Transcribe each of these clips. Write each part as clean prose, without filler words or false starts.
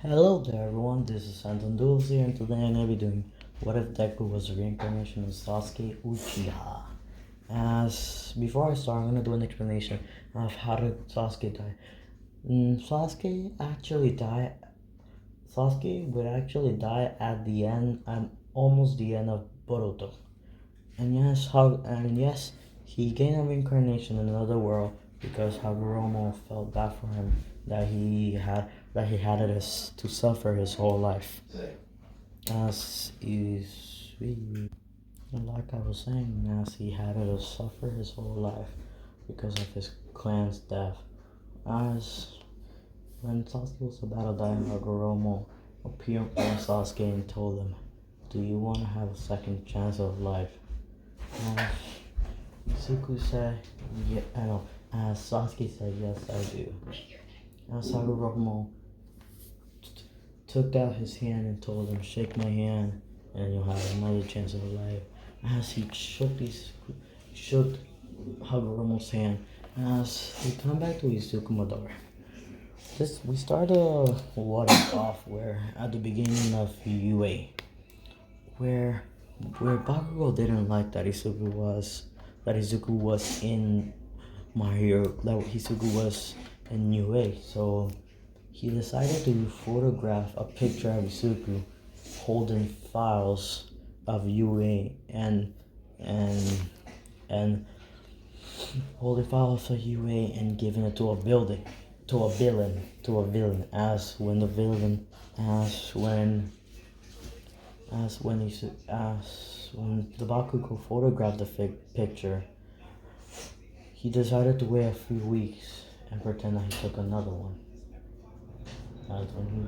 Hello there everyone, this is Anton Duels here, and today I'm going to be doing What If Deku Was a Reincarnation of Sasuke Uchiha. As before I start, I'm going to do an explanation of how did Sasuke die. Sasuke would actually die at the end, almost the end of Boruto. And yes, he gained a reincarnation in another world because Hagoromo felt bad for him that he had to suffer his whole life. As is like I was saying, as he had to suffer his whole life because of his clan's death. As when Sasuke was about to die, Hagoromo appeared on Sasuke and told him, "Do you want to have a second chance of life?" Suku said, "Yeah, I know." Sasuke said, "Yes, I do." Hagoromo took out his hand and told him, "Shake my hand, and you'll have another chance of life." As he shook Hagoromo's hand, as we come back to Izuku Madara. We started what is off where at the beginning of UA, where Bakugo didn't like that Izuku was in My Hero, that Izuku was in UA, so he decided to photograph a picture of Izuku holding files of UA and holding files of UA and giving it to a villain. As when the villain, as when the Bakugo photographed the picture, he decided to wait a few weeks and pretend that he took another one. That's when he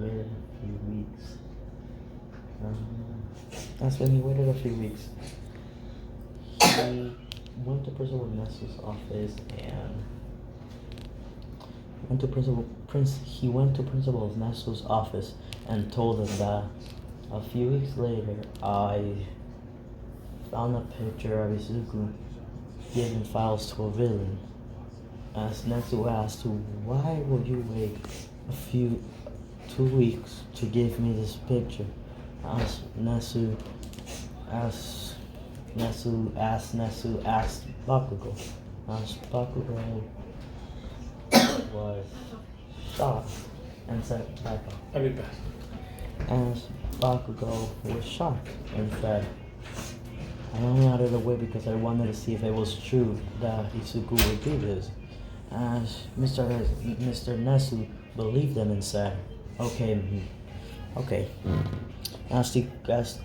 waited a few weeks. He went to Principal Nesu's office and he went to Principal Nesu's office and told him that a few weeks later I found a picture of Izuku giving files to a villain. As Nesu asked, "Why would you wait 2 weeks to give me this picture?" As Nesu asked Bakugo. As Bakugo was shocked and said, "I'll be back." As Bakugo was shocked and said, "I only out of the way because I wanted to see if it was true that Izuku would do this." As Mr. Nesu believed him and said, "Okay." As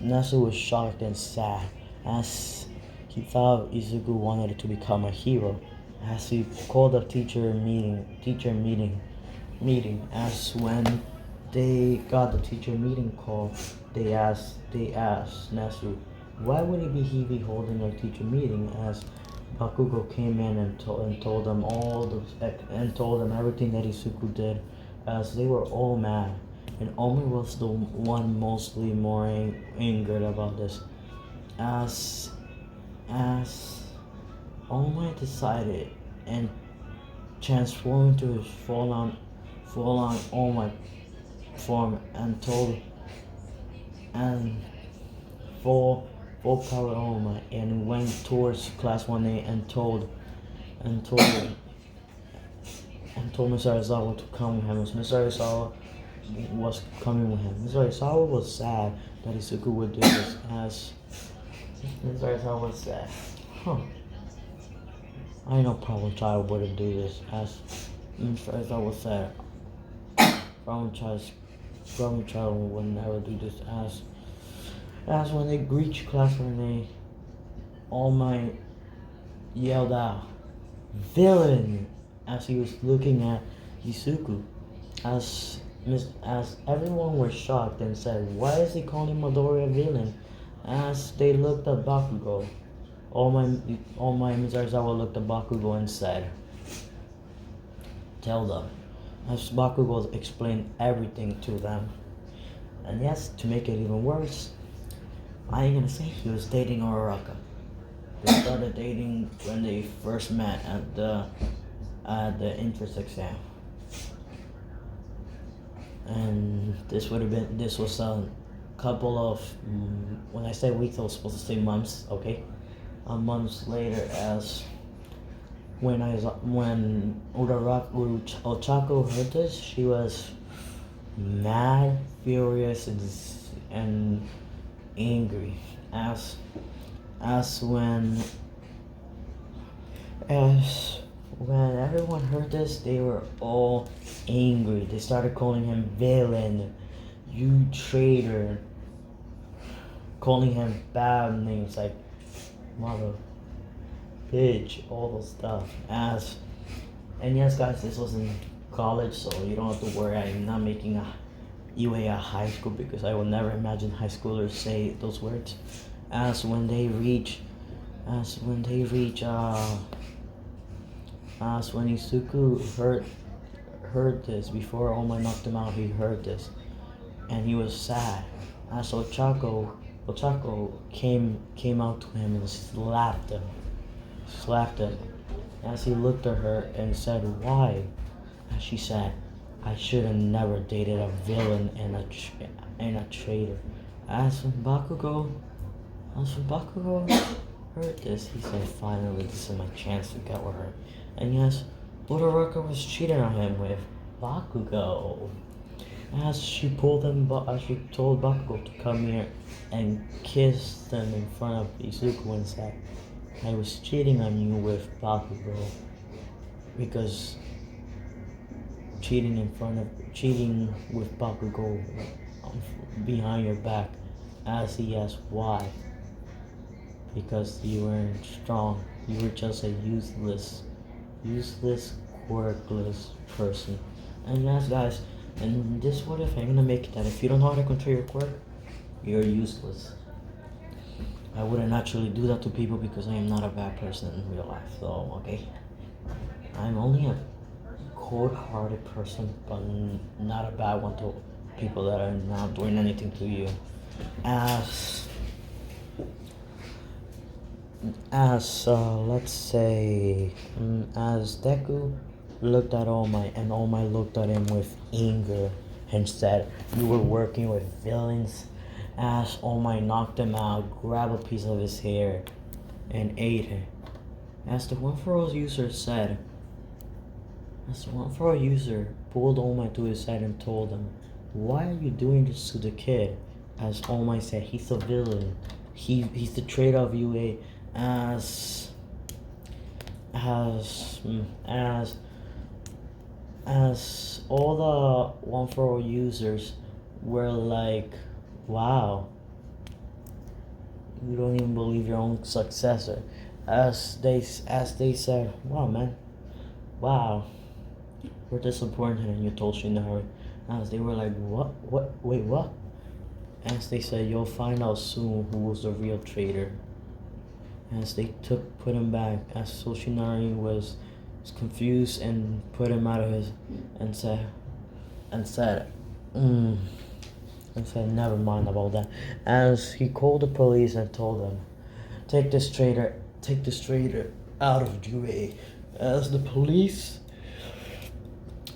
Nesu was shocked and sad, as he thought Izuku wanted to become a hero. As he called a teacher meeting. As when they got the teacher meeting call, they asked Nesu, why would he be holding a teacher meeting? As Bakugo came in and told them everything that Izuku did, as they were all mad, and Omi was the one mostly more angered about this. As Omi decided and transformed into his full-on Omi form and full power Omi, and went towards Class 1A and told Mr. Aizawa to come with him. As Mr. Aizawa was coming with him, Mr. Aizawa was sad that Izuku would do this. As Mr. Aizawa said, I know Problem Child wouldn't do this. As Mr. Aizawa said, Problem Child would never do this. As when they reached Class 1A, All Might yelled out, "Villain!" as he was looking at Izuku. As everyone was shocked and said, "Why is he calling Midori a villain?" As they looked at Bakugo, All my Mr. Aizawa looked at Bakugo and said, "Tell them." As Bakugo explained everything to them. And yes, to make it even worse, I ain't gonna say he was dating Uraraka. They started dating when they first met at the entrance exam. And this was a couple of when I say weeks, I was supposed to say months. Okay, months later, as when Ochako heard this, she was mad, furious, and angry. As as when as when everyone heard this, they were all angry. They started calling him villain, you traitor, calling him bad names like mother, bitch, all those stuff. As and yes, guys, this was in college, so you don't have to worry. I'm not making a UA high school because I will never imagine high schoolers say those words. As when they reach, as when they reach, as when Isuku heard this before Oma knocked him out, he heard this, and he was sad. As Ochako came out to him and slapped him. As he looked at her and said, "Why?" As she said, "I should have never dated a villain and a traitor." As when Bakugo heard this, he said, "Finally, this is my chance to get with her." And yes, Uraraka was cheating on him with Bakugo. As she told Bakugo to come here and kiss them in front of Izuku and said, "I was cheating on you with Bakugo because cheating with Bakugo behind your back." As he asked why, because you weren't strong. You were just a useless, quirkless person. And yes, guys, and this what if I'm gonna make it that if you don't know how to control your quirk, you're useless. I wouldn't actually do that to people because I am not a bad person in real life. So okay, I'm only a cold-hearted person, but not a bad one to people that are not doing anything to you. As let's say, as Deku looked at All and All looked at him with anger and said, "You were working with villains." As All knocked him out, grabbed a piece of his hair, and ate it. As the One For All user said, as the One For All user pulled All to his side and told him, "Why are you doing this to the kid?" As All said, "He's a villain. He's the traitor of UA." As as as as all the One For All users were like, "Wow, you don't even believe your own successor." As they said, "Wow, man, wow, we're disappointed in you, told Shinari." As they were like, wait, what?" As they said, "You'll find out soon who was the real traitor." As they put him back, as Soshinari was confused and put him out of his and said and said mm, and said never mind about that. As he called the police and told them, take this traitor out of UA." As the police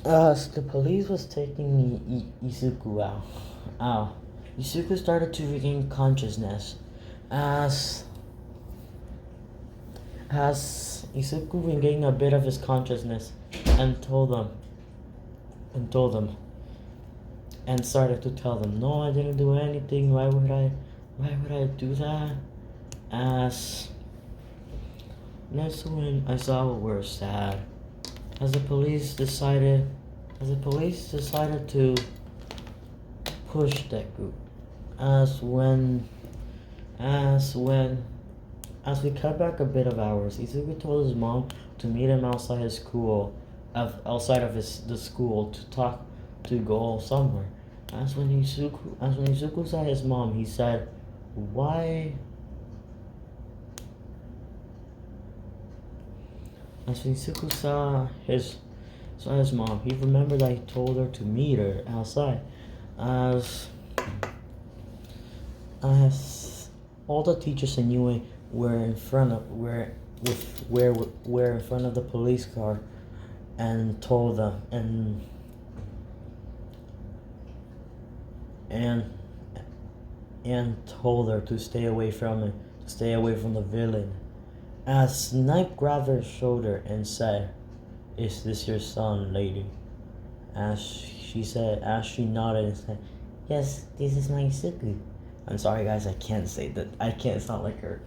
was taking Izuku out, Izuku started to regain consciousness. As Izuku regained a bit of his consciousness and told them and started to tell them, "No, I didn't do anything. Why would I do that?" As Nezu and Aizawa were sad. As the police decided to push Deku. As we cut back a bit of hours, Izuku told his mom to meet him outside his school, the school to go somewhere. As when Izuku saw his mom, he said, "Why?" As when Izuku saw his mom, he remembered that he told her to meet her outside. As all the teachers in UA were in front of the police car and told them and told her to stay away from it, to stay away from the villain. As Snipe grabbed her shoulder and said, "Is this your son, lady?" As she nodded and said, "Yes, this is my Isuku." I'm sorry, guys, I can't say that. I can't sound like her.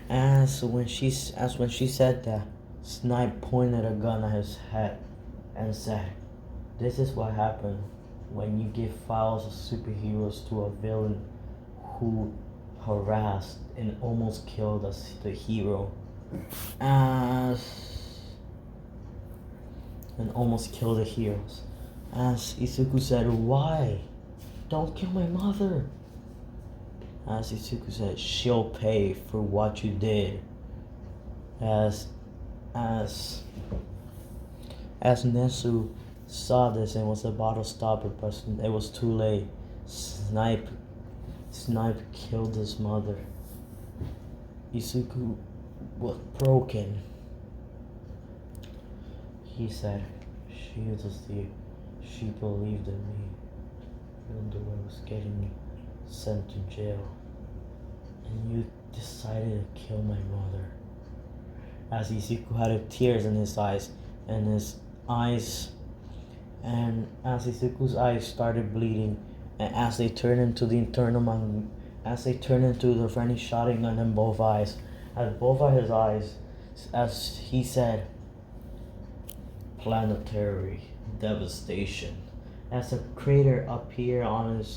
When she said that, Snipe pointed a gun at his head and said, "This is what happened when you give files of superheroes to a villain who harassed and almost killed us, the hero." As and almost killed the heroes. As Isuku said, "Why? Don't kill my mother." As Isuku said, "She'll pay for what you did." As as as Nesu saw this and was about to stop it, but it was too late. Snipe killed his mother. Isuku was broken. He said, "She was a thief. She believed in me, even though I was getting sent to jail. And you decided to kill my mother." As Isuku had tears in his eyes, and as Isuku's eyes started bleeding, and as they turned into the friendly shotting gun in both eyes, as he said, "Planetary devastation." As a crater appeared on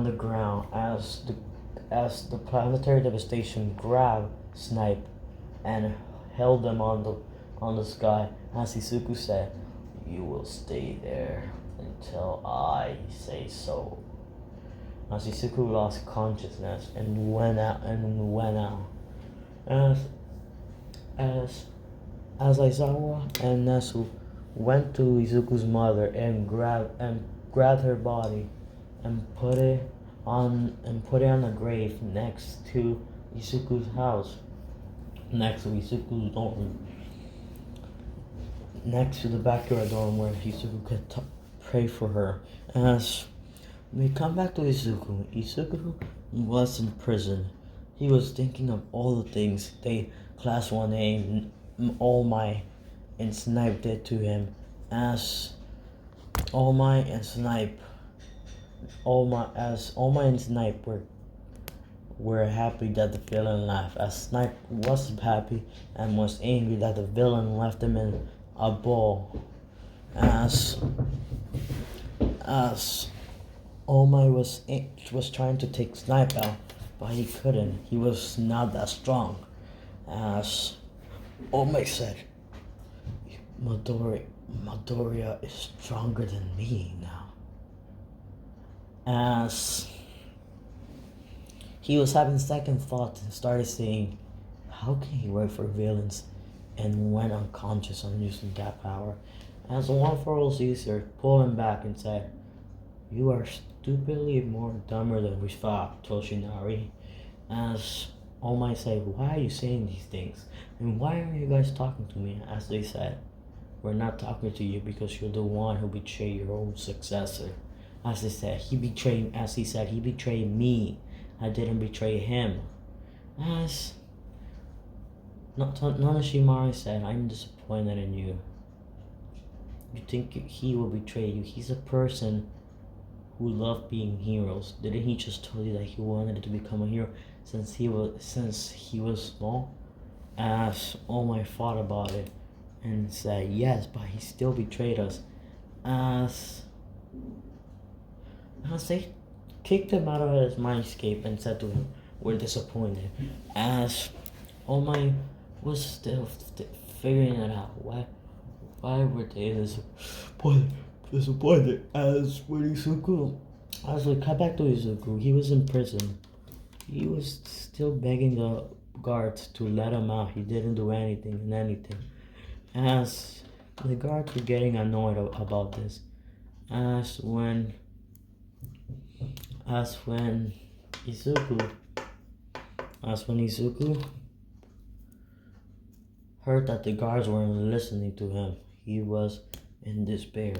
the ground, as the planetary devastation grabbed Snipe and held them on the sky. As Isuku said, "You will stay there until I say so." As Isuku lost consciousness and went out. As as as Aizawa and Nesu went to Izuku's mother and grabbed her body and put it on a grave next to Izuku's house, next to Izuku's dorm, next to the backyard dorm where Izuku could pray for her. As we come back to Izuku was in prison. He was thinking of all the things Class 1A, All Might, and Snipe did to him. As All Might and Snipe, All Might and Snipe were happy that the villain left. As Snipe was happy and was angry that the villain left him in a bowl. As All Might was trying to take Snipe out, but he couldn't. He was not that strong. As All Might said, Midoriya is stronger than me now." As he was having second thoughts and started saying, "How can he work for villains?" and went unconscious on using that power. As one for Caesar pulled him back and said, "You are stupidly more dumber than we thought, Toshinari." As All Might said, "Why are you saying these things? And why are you guys talking to me?" As they said, "We're not talking to you because you're the one who betrayed your own successor." As he said, he betrayed me. I didn't betray him. As Nanashimari said, "I'm disappointed in you. You think he will betray you? He's a person who loved being heroes. Didn't he just tell you that he wanted to become a hero since he was small?" As All Might thought about it and said, "Yes, but he still betrayed us." As they kicked him out of his mindscape and said to him, "We're disappointed." As All Might was still figuring it out. Why were they disappointed? As we cut back to Izuku, he was in prison. He was still begging the guards to let him out. He didn't do anything. As the guards were getting annoyed about this. As when Izuku heard that the guards weren't listening to him, he was in despair.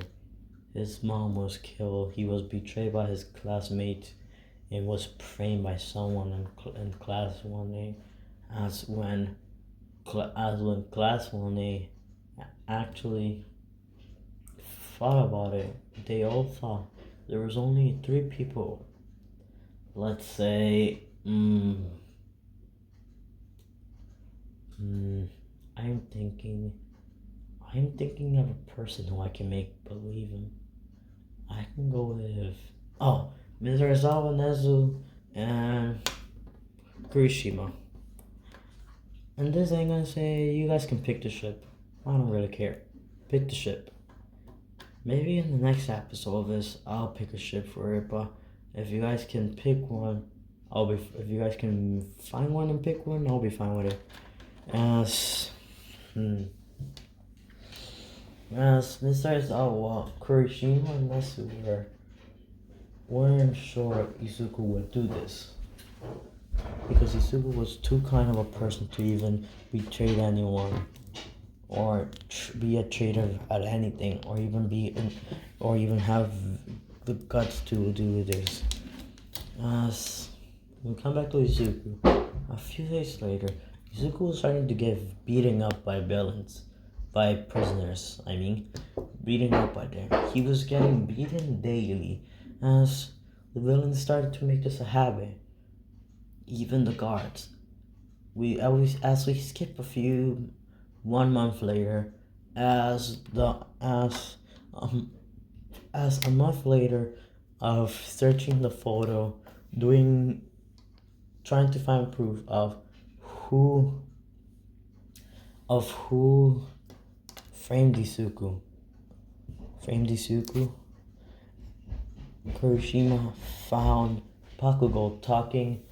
His mom was killed. He was betrayed by his classmates and was framed by someone in class 1A. As when class 1A actually thought about it, they all thought there was only three people. Let's say, I'm thinking, I'm thinking of a person who I can make believe him. I can go with, oh, Mr. Aizawa, Nezu, and Kurishima. And this ain't gonna say you guys can pick the ship. I don't really care. Pick the ship. Maybe in the next episode of this, I'll pick a ship for it. But if you guys can pick one, I'll be. If you guys can find one and pick one, I'll be fine with it. As, as Mr. Aizawa, Kurishima, and Nesu weren't sure if Izuku would do this. Because Izuku was too kind of a person to even betray anyone, or be a traitor at anything, or even have the guts to do this. As we come back to Izuku, a few days later, Izuku was starting to get beaten up by villains, by prisoners. Beaten up by them. He was getting beaten daily, as the villains started to make this a habit. Even the guards. As we skip 1 month later, as a month later of searching the photo, trying to find proof who of who framed Isuku. Kurishima found Bakugo talking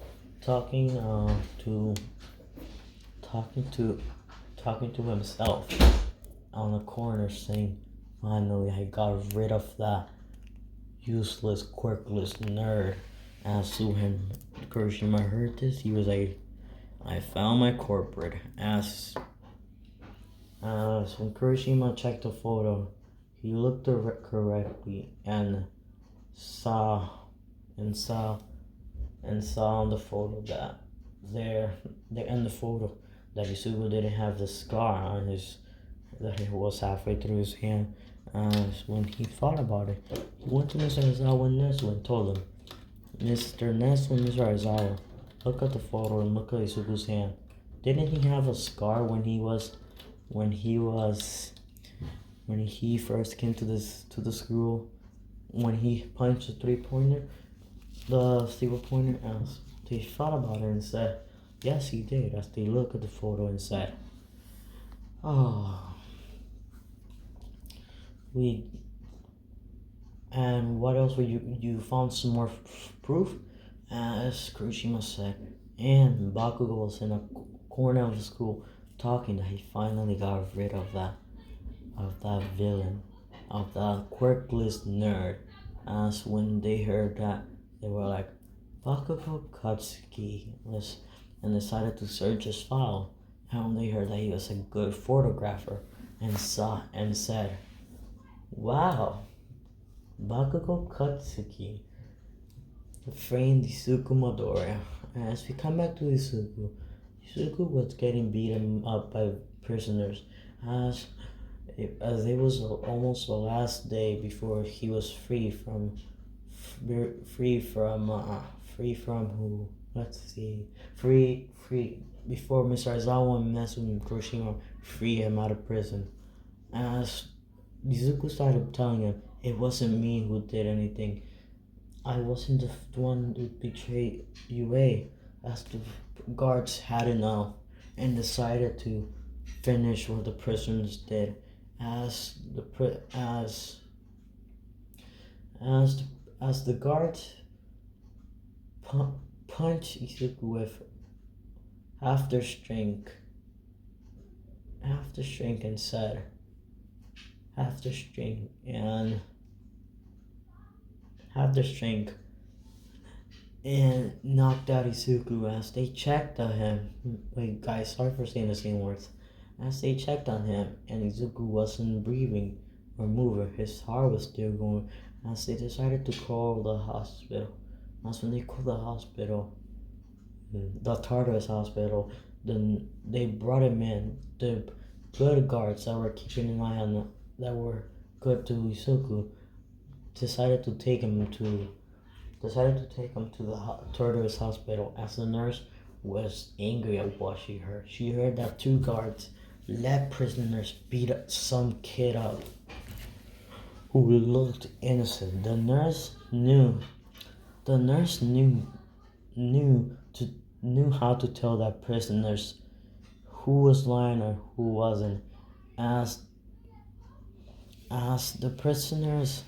to himself on the corner, saying, "Finally, I got rid of that useless, quirkless nerd." As when Kurishima heard this, he was like, "I found my corporate." As when Kurishima checked the photo, he looked correctly and saw on the photo that that Isugu didn't have the scar on that it was halfway through his hand. When he thought about it, he went to Mr. Aizawa Nesu and told him, "Mr. Nesu and Mr. Aizawa, look at the photo and look at Isugu's hand. Didn't he have a scar when he first came to the school, when he punched the 3-pointer, the silver pointer?" As they thought about it and said, "Yes, he did." As they looked at the photo and said, "Oh, we." And what else were you found some more proof? As Kurishima said, and Bakugo was in a corner of the school talking that he finally got rid of that villain, of that quirkless nerd. As when they heard that, they were like, "Bakugo Katsuki," and decided to search his file. And when they heard that he was a good photographer, and said, "Wow, Bakugo Katsuki framed Isuku Midoriya." As we come back to Isuku was getting beaten up by prisoners, as it was almost the last day before he was free from who? Let's see, free before Mr. Aizawa and Nesu and Kuroshima free him out of prison. As Izuku started telling him, "It wasn't me who did anything. I wasn't the one who betrayed UA." As the guards had enough and decided to finish what the prisoners did. As the guards punched Izuku with half their strength, and said, half their strength and knocked out Izuku. As they checked on him, wait guys, sorry for saying the same words. As they checked on him and Izuku wasn't breathing, remove it. His heart was still going. As they decided to call the hospital. That's when they called the hospital, the Tartarus hospital. Then they brought him in. The good guards that were keeping an eye on, that were good to Isuku, decided to take him to the Tartarus hospital. As the nurse was angry at what she heard. She heard that two guards let prisoners beat some kid up who looked innocent. The nurse knew to knew how to tell that prisoners who was lying or who wasn't. As the prisoners,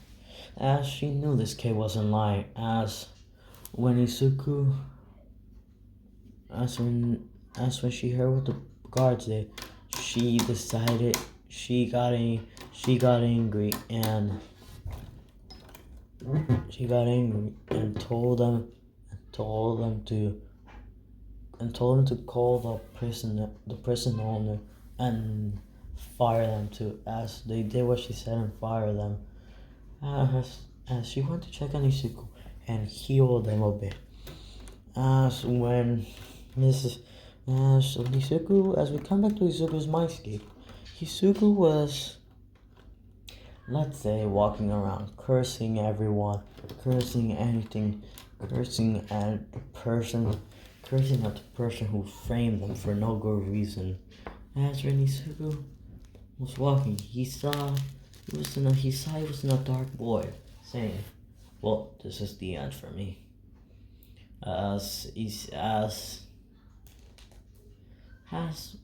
as she knew this kid wasn't lying. When Isuku as when she heard what the guards did, she decided she got angry and told them to call the prison owner and fire them too. As they did what she said and fire them. As she went to check on Isuku and heal them a bit. As when Mrs. So Isuku, as we come back to Isuku's mindscape, Isuku was, let's say, walking around, cursing everyone, cursing anything, cursing at the person who framed them for no good reason. As when Isuku was walking, he was in a dark void, saying, "Well, this is the end for me." As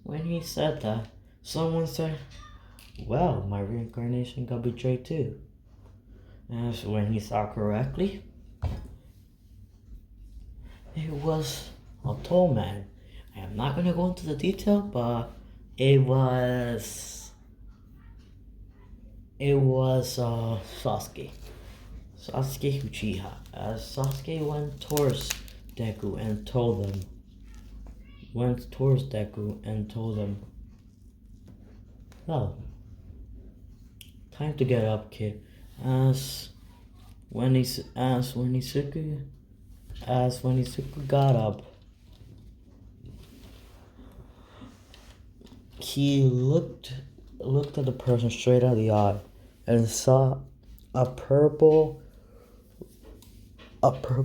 when he said that, someone said, "Well, my reincarnation got betrayed too." As when he saw correctly, it was a tall man. I am not gonna go into the detail, but it was Sasuke. Sasuke Uchiha. As Sasuke went towards Deku and told them, "Well, time to get up, kid." As when Isuku got up, he looked at the person straight out of the eye and saw a purple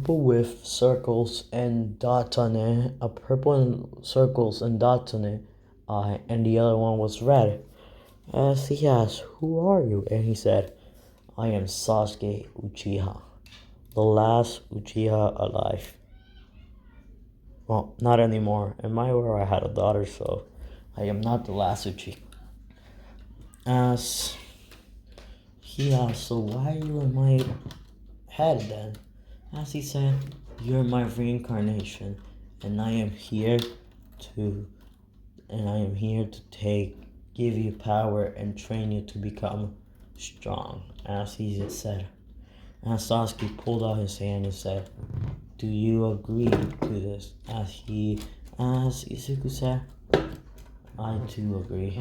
with circles and dots on it, and the other one was red. As he asked, "Who are you?" And he said, "I am Sasuke Uchiha, the last Uchiha alive." Well, not anymore. In my world, I had a daughter, so I am not the last Uchiha. As he asked, "So why are you in my head then?" As he said, "You're my reincarnation, and I am here to give you power and train you to become strong." As he just said, as Sasuke pulled out his hand and said, "Do you agree to this?" As Izuku said, "I do agree.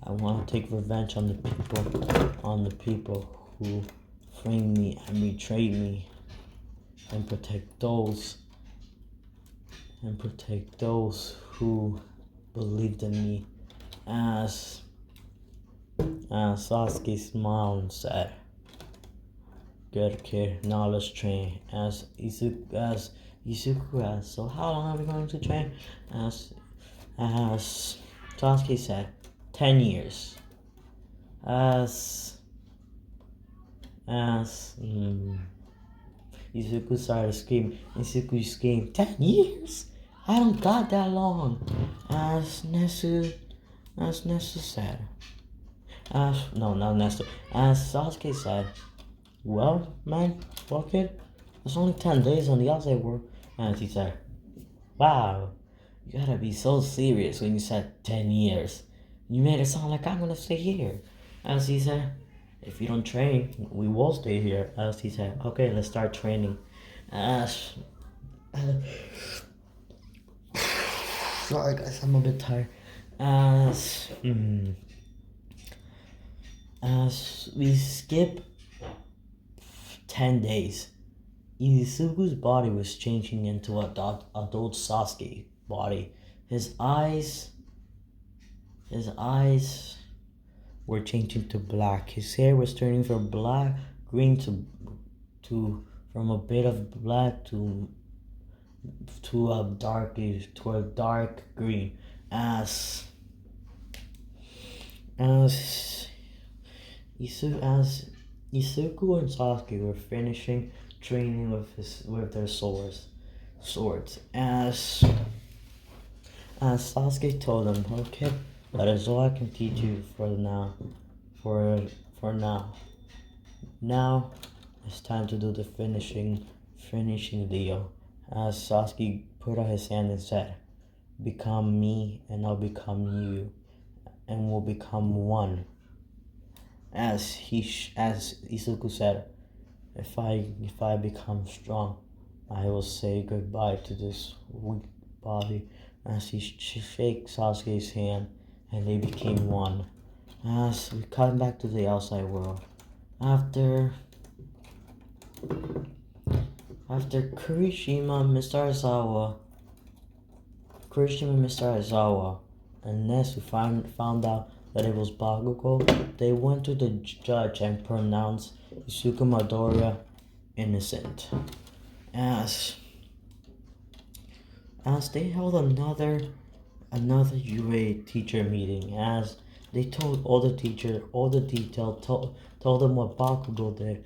I want to take revenge on the people who framed me and betrayed me, and protect those who believed in me." As Sasuke smiled and said, "Good kid, now let's train." As Izuku asked, "So how long are we going to train?" As Sasuke said, 10 years. As Izuku started screaming. Izuku screamed, "10 years? I don't got that long." As Nesu said, no, not Nesu. As Sasuke said, "Well, kid, it's only 10 days on the outside world." And he said, "Wow, you gotta be so serious when you said 10 years. You made it sound like I'm gonna stay here." As he said, "If you don't train, we will stay here." As he said, "Okay, let's start training." As sorry guys, I'm a bit tired. As As we skip 10 days, Izuku's body was changing into adult Sasuke body. His eyes his eyes were changing to black. His hair was turning from black green to from a bit of black to a dark green as as as Isuku and Sasuke were finishing training with their swords as Sasuke told them, okay, that is all I can teach you for now. For for now. Now it's time to do the finishing deal. As Sasuke put out his hand and said, become me and I'll become you and we'll become one. As Isuku said, if I become strong, I will say goodbye to this weak body. As he shakes Sasuke's hand, and they became one. As we cut back to the outside world, after Mr. Aizawa, and Nesu found out that it was Bakugo, they went to the judge and pronounced Isuka Midoriya innocent. As they held another UA teacher meeting, as they told all the detail, told them what Bakugo did.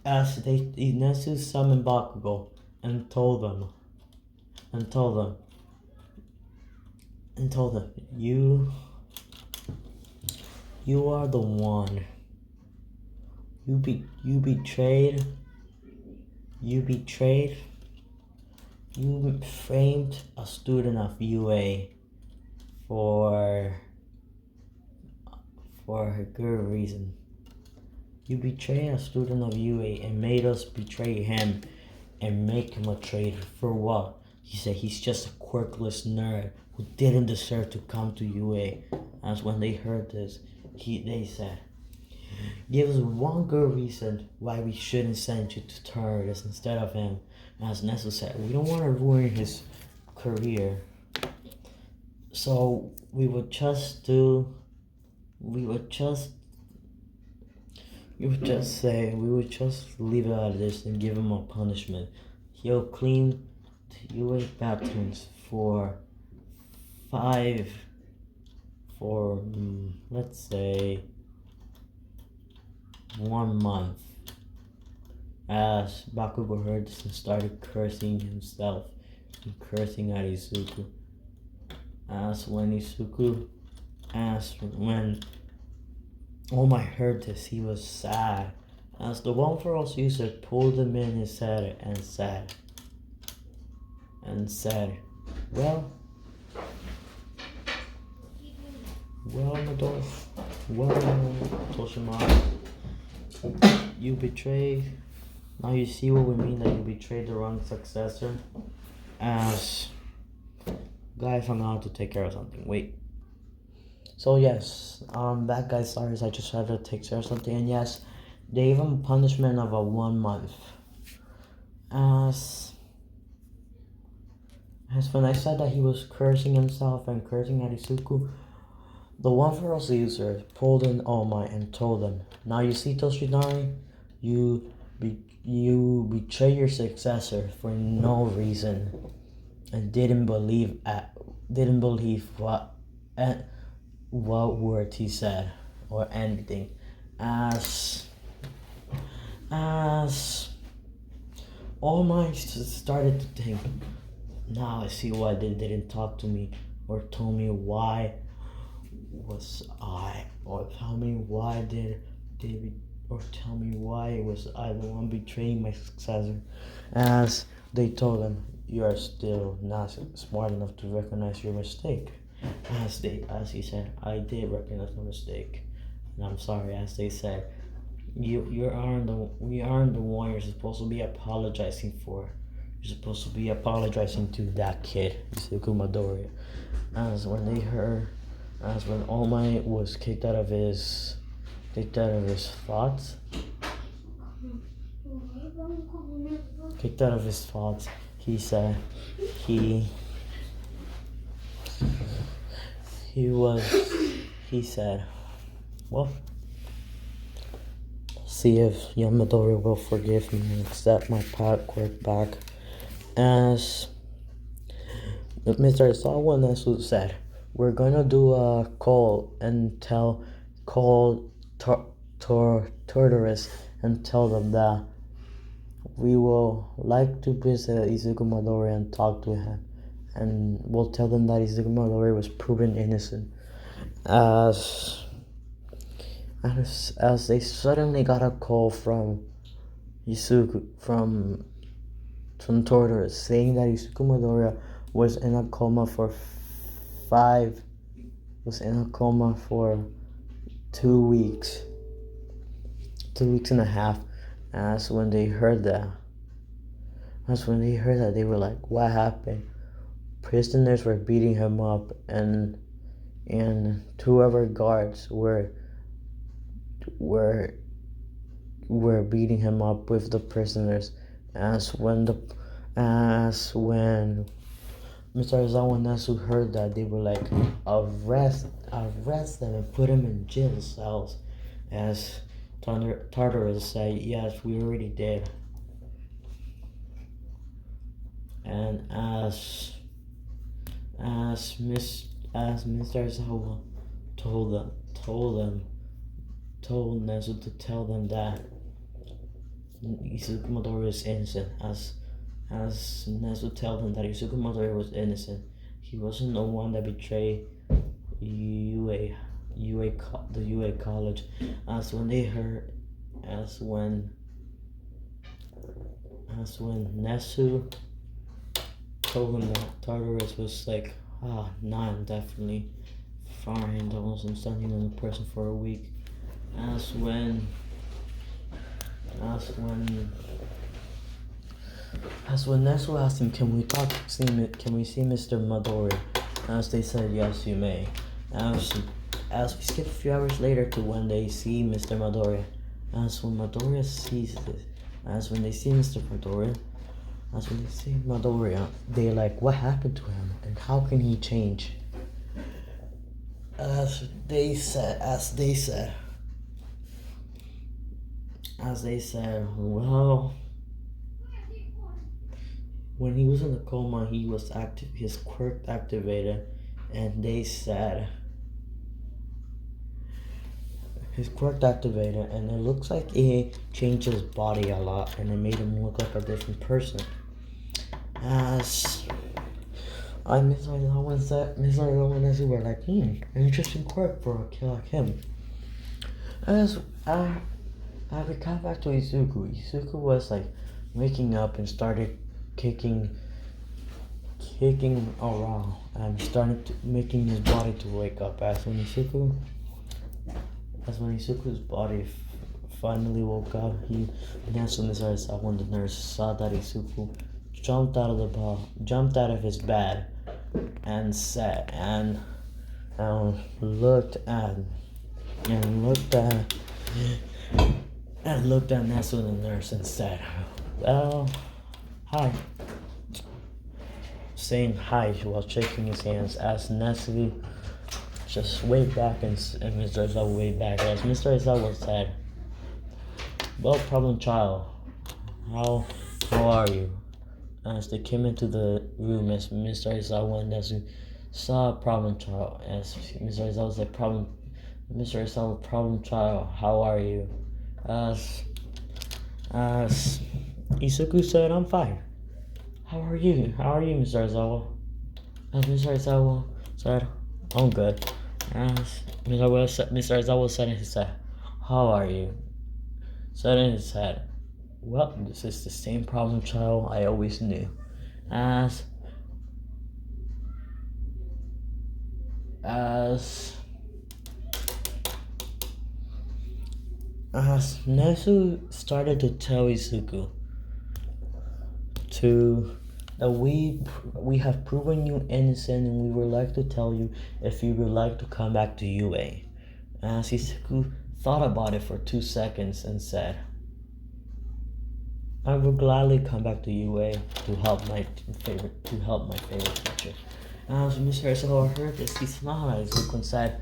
As Nesu summoned Bakugo and told them, you are the one. You betrayed. You framed a student of UA for a good reason. You betrayed a student of UA and made us betray him and make him a traitor. For what? He said he's just a quirkless nerd who didn't deserve to come to UA. As when they heard this, they said, give us one good reason why we shouldn't send you to terrorists instead of him. As Nesu said, we don't want to ruin his career. So we would just leave it at this and give him a punishment. He'll clean the UA bathrooms for let's say 1 month. As Bakugo heard this and started cursing himself and cursing at Izuku. As when All Might heard this, he was sad. As the One for All user pulled him in his head and said, well, Mador, Toshima, you betrayed. Now you see what we mean that you betrayed the wrong successor. As guys, I'm gonna have to take care of something. Wait. So yes, that guy sorry, I just had to take care of something, and yes, they gave him a punishment of a 1 month. As when I said that he was cursing himself and cursing at Isuku, the One for All user pulled in All Might and told him, now you see Toshinari, you betray your successor for no reason and didn't believe what words he said or anything. As All Might started to think, now I see why they didn't talk to me or told me why was I, or tell me why was I the one betraying my successor. As they told him, you are still not smart enough to recognize your mistake. As he said, I did recognize my mistake, and I'm sorry. As they said, we aren't the one you're supposed to be apologizing for. You're supposed to be apologizing to that kid, Isuku Midoriya. As when All Might was kicked out of his kicked out of his thoughts. Kicked out of his thoughts. He said he said, well, see if Yamadori will forgive me and accept my quirk back. As Mr. Sawa Nesu said, we're gonna do a call and call Tortoise and tell them that we will like to visit Izuku Midori and talk to him. And we'll tell them that Izuku Midori was proven innocent. As they suddenly got a call from Izuku, from Tortoise, saying that Izuku Midori was in a coma for 2 weeks. 2 weeks and a half. When they heard that, they were like, what happened? Prisoners were beating him up, and 2 other guards were beating him up with the prisoners. When Mr. Aizawa Nesu heard that, they were like, arrest them and put him in jail cells. As Tartarus said, yes, we already did. And as Mr. Aizawa told Nezu to tell them that Izuku Midori is innocent. As Nezu told them that Izuku Midori was innocent, he wasn't the one that betrayed the UA college. When Nezu told him that, Tartarus was like, nah, I'm definitely fine. I wasn't standing on the person for a week. When Nezu asked him, can we see Mr. Midori? They said, yes, you may. As we skip a few hours later to when they see Mr. Midori. When Midori sees this, when they see Mr. Midori, they're like, what happened to him and how can he change? As they said, well, when he was in the coma, he was his quirk activated, and they said his quirk activated, and it looks like it changed his body a lot, and it made him look like a different person. As Miss Arzawa were like, an interesting quirk for a kid like him. As we come back to Izuku. Izuku was like waking up and started kicking around and started making his body to wake up. As when Izuku's body finally woke up, that's when the nurse saw that Izuku jumped out of his bed and looked at Nesu the nurse and said, well, hi. Saying hi while shaking his hands, as Nesu just waved back and Mr. Aizawa waved back. As Mr. Aizawa said, well, problem child, how are you? As they came into the room, as Mr. Aizawa and Nezu saw a problem child, as Mr. Aizawa said, problem child, how are you? As Izuku said, I'm fine. How are you, Mr. Aizawa? As Mr. Aizawa said, I'm good. As Mr. Aizawa said in his head, how are you? Said in his head, well, this is the same problem child I always knew. As Nezu started to tell Izuku that we have proven you innocent, and we would like to tell you if you would like to come back to UA. As Izuku thought about it for 2 seconds and said, I would gladly come back to UA to help my favorite teacher. And as Mr. Isawa heard this, he smiled at Izuku and said,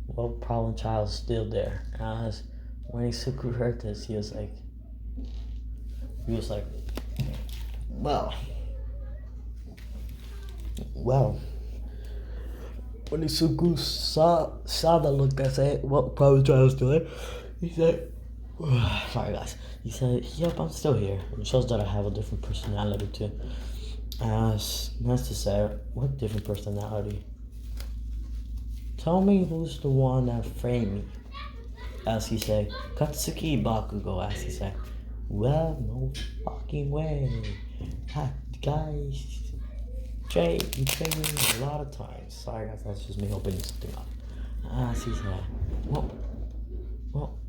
well, problem child is still there. And as when Izuku heard this, he was like, well, well. When Izuku saw the look, I said, well, problem child is still there. He said, sorry guys. He said, yep, I'm still here. It shows that I have a different personality too. As Nesta said, what different personality? Tell me who's the one that framed me. As he said, Katsuki Bakugo, as he said. Well, no fucking way. That guys, you trained me a lot of times. Sorry guys, that's just me opening something up. As he said,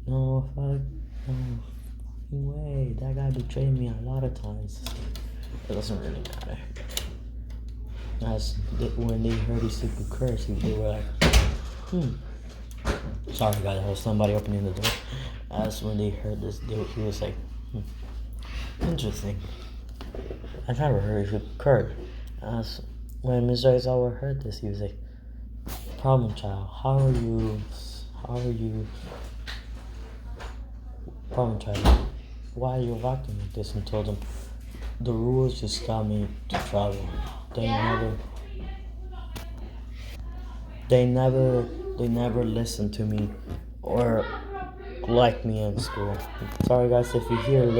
no fucking way. That guy betrayed me a lot of times. It doesn't really matter. When they heard Izuku curse, they were like, Sorry guys, there was somebody opening the door. As when they heard this, he was like, interesting. I never heard Izuku curse. As when Mr. Aizawa heard this, he was like, problem child, how are you, problem child, why are you acting like this? And told him, the rules just got me to travel. They never listened to me or liked me in school. Sorry guys, if you hear the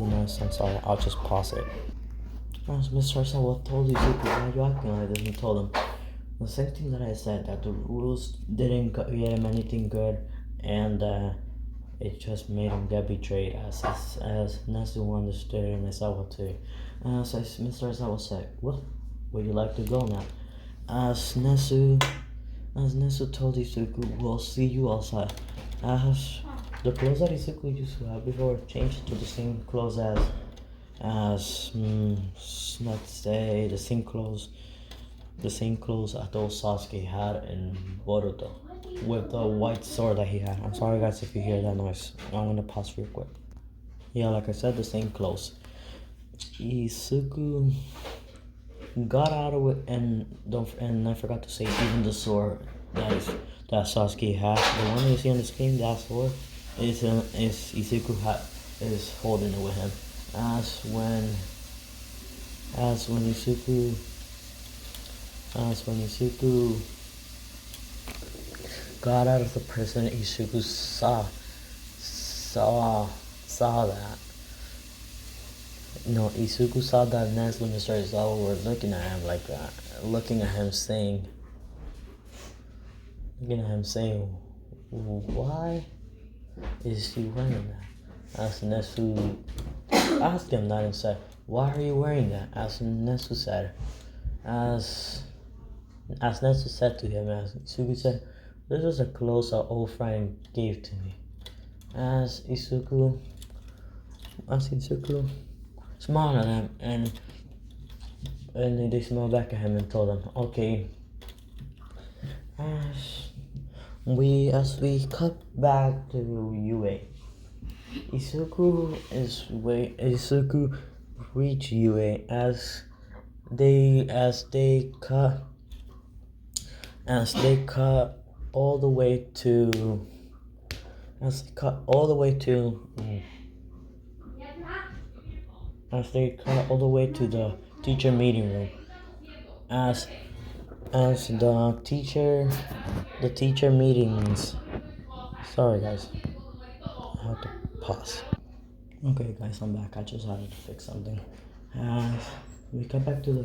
noise, I'm sorry, I'll just pause it. As Mr. Aizawa told Izuku, why are you acting like this? And told him the same thing that I said, that the rules didn't get him anything good, and it just made him get betrayed, as Nezu understood and Aizawa too. As Mr. Aizawa said, well, would you like to go now? As Nezu told Izuku, we'll see you outside. As the clothes that Izuku used to have before changed to the same clothes as let's say the same clothes that those Sasuke had in Boruto, with the white sword that he had. I'm sorry guys if you hear that noise. I'm gonna pause real quick. Yeah, like I said, the same clothes. Izuku got out of it, and I forgot to say, even the sword that Sasuke had, the one you see on the screen, that sword is Izuku is holding it with him. As when Izuku got out of the prison, Izuku saw that. No, Izuku saw that Nezu and Mr. Aizawa were looking at him like that, looking at him saying, why is he wearing that? As Nezu asked him that and said, why are you wearing that? As Nezu said, as Nezu said to him, as Izuku said, this is a clothes an old friend gave to me. As Izuku smiled at him, and they smiled back at him and told him, okay. As we cut back to UA, Izuku reached UA as they cut all the way to the teacher meeting room. As the teacher meetings. Sorry guys, I have to pause. Okay guys, I'm back. I just had to fix something. As we cut back to the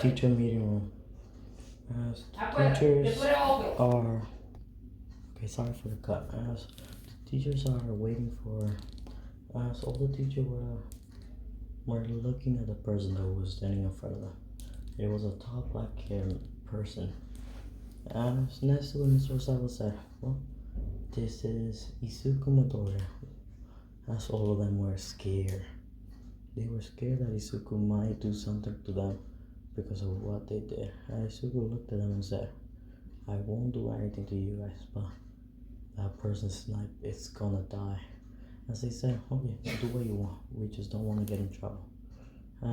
teacher meeting room. As teachers are okay, sorry for the cut. As teachers are waiting for as all the teachers were looking at the person that was standing in front of them. It was a tall black haired person. As next to Mr. Sawa said, well, this is Izuku Midoriya. As all of them were scared. They were scared that Izuku might do something to them because of what they did. And Izuku looked at them and said, I won't do anything to you guys, but that person snipe, it's gonna die. As he said, okay, do what you want. We just don't want to get in trouble.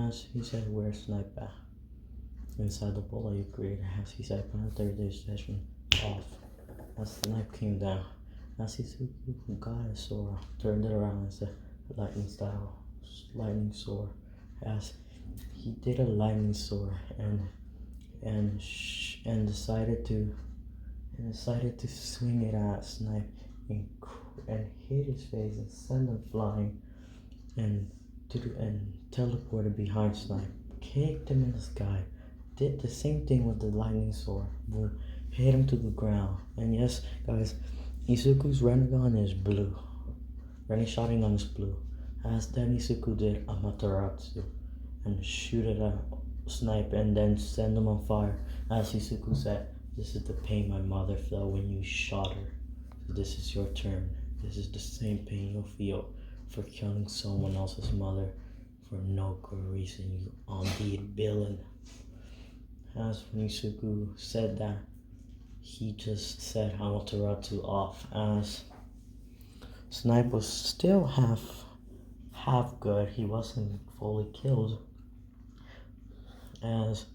As he said, where's snipe at? Inside the bullet you created. As he said, planetary session off. As snipe came down. As he got his sword, turned it around and said, lightning style, lightning sword. As he did a lightning sword and decided to swing it at Snipe and hit his face and send him flying and and teleported behind Snipe, kicked him in the sky, did the same thing with the lightning sword, boom, hit him to the ground. And yes, guys, Izuku's Renegon is blue. Renny Sharingan is blue. As then Izuku did Amaterasu and shoot it at Snipe and then send him on fire. As Izuku said, this is the pain my mother felt when you shot her. So this is your turn. This is the same pain you'll feel for killing someone else's mother for no good reason, you undead villain. As when Izuku said that, he just said Amaterasu off. As Snipe was still half good, he wasn't fully killed. As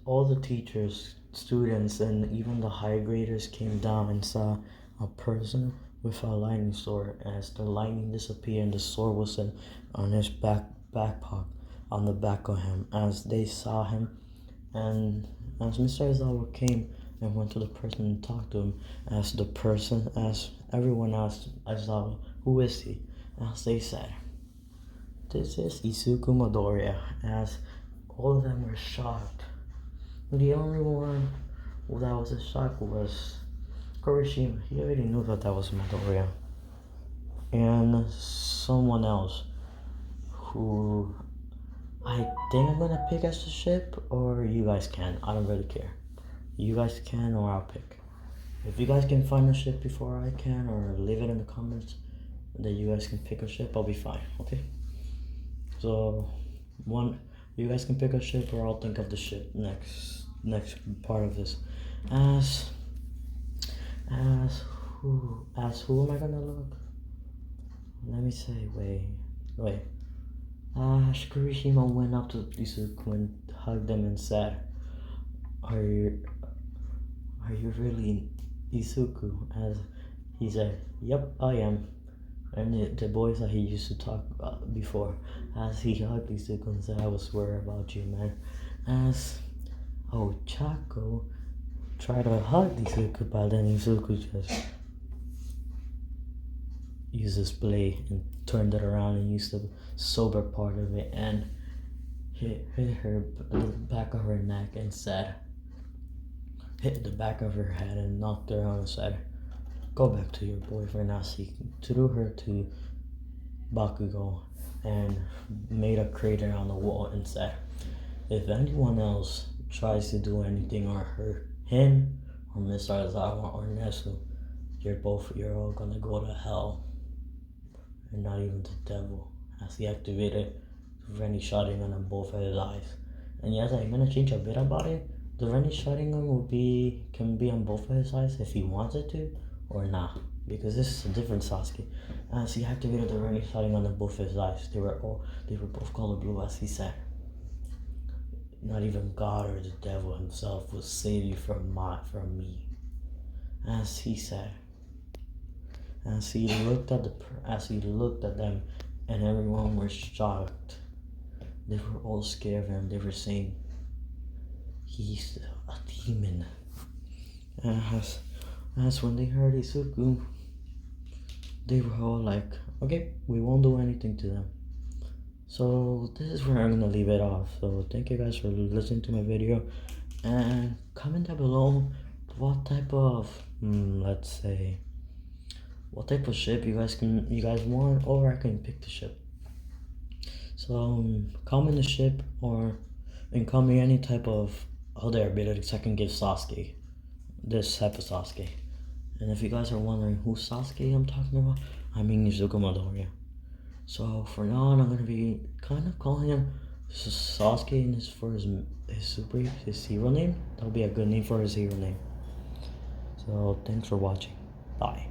all the teachers, students, and even the high graders came down and saw a person with a lightning sword, as the lightning disappeared and the sword was on his backpack on the back of him. As they saw him, and as Mr. Aizawa came and went to the person and talked to him, as everyone asked Aizawa, who is he? As they said, this is Izuku Midoriya. As all of them were shocked. The only one that was a shock was Kurishima. He already knew that was Midoriya. And someone else who I think I'm gonna pick as the ship, or you guys can. I don't really care. You guys can, or I'll pick. If you guys can find a ship before I can, or leave it in the comments that you guys can pick a ship, I'll be fine, okay? So, you guys can pick a ship, or I'll think of the ship next part of this. As who am I gonna look? Let me say, wait. Kurishima went up to Izuku and hugged him and said, Are you really Izuku? As he said, yep, I am. And the boys that he used to talk before, as he hugged Izuku and said, I was worried about you, man. As Chaco tried to hug Izuku, but then Izuku just used his blade and turned it around and used the sober part of it and hit her the back of her neck and said, hit the back of her head and knocked her out and said, go back to your boyfriend. As he threw her to Bakugo and made a crater on the wall and said, if anyone else tries to do anything or hurt him or Mr. Aizawa or Nesu, you're all gonna go to hell. And not even the devil. As he activated Renny Sharingan on both of his eyes. And yes, I'm gonna change a bit about it. The Renny Sharingan can be on both of his eyes if he wants it to, or not. Because this is a different Sasuke. As he activated the Renny Sharingan on both of his eyes, they were both color blue, as he said. Not even God or the devil himself will save you from me. As he said. As he looked at them, and everyone was shocked. They were all scared of him. They were saying, he's a demon. As when they heard Izuku, they were all like, okay, we won't do anything to them. So this is where I'm gonna leave it off. So thank you guys for listening to my video, and comment down below what type of what type of ship you guys want, or I can pick the ship. So comment the ship and comment any type of other abilities I can give Sasuke. This type of Sasuke. And if you guys are wondering who Sasuke I'm talking about, I mean Izuku Midoriya. So for now on, I'm gonna be kind of calling him Sasuke is for his hero name. That would be a good name for his hero name. So thanks for watching. Bye.